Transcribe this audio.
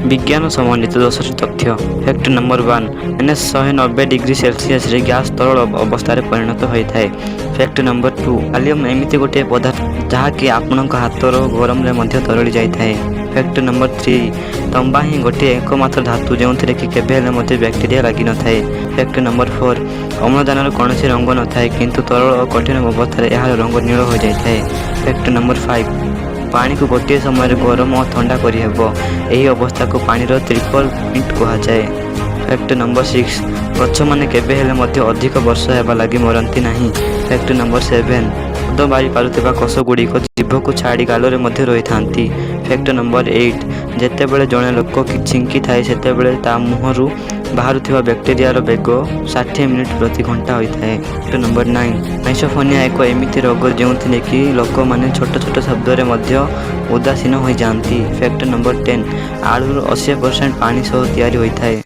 विज्ञान सम्बंधित 10ଟି तथ्य। फैक्ट नंबर 1 -190 डिग्री सेल्सियस रे गैस तरल अवस्था परिणत होता है। फैक्ट नंबर 2 आलियम एमती गोटे पदार्थ जहाँकि आपण हाथर गरम तरली जाए। फैक्ट नंबर 3 तंबा ही गोटे एकमात्र धातु जो कि केवे बैक्टेरिया लगी न थाए। फैक्ट नंबर 4 अम्लजान कौन रंग न थाए किंतु तरल और कठिन अवस्था यार रंग नील हो जाए। फैक्ट नंबर 5 पानी को गोटे समय गरम और ठंडा करहब। यही अवस्था को पानी ट्रिपल पॉइंट कहुए। फैक्ट नंबर 6 गछ मैंने केवे अधिक वर्ष होगा लगी मरती नहीं। फैक्ट नंबर 7 शब्द बारी पारुवा कष गुड़िक जीभ को छाड़ी गाल में रही था। फैक्ट नंबर 8 जितेबाला जड़े लोक छिंकी थाए से मुहर बाहर बैक्टेरियार बेग 60 मिनिट प्रति घंटा होता है। फैक्ट नंबर 9 माइसोफोनिया एक एमती रोग जो कि लोक मैंने छोट छोट शब्द उदासीन हो जाती। फैक्ट नंबर 10 आलू 80% पानी सह तैयारी होता है।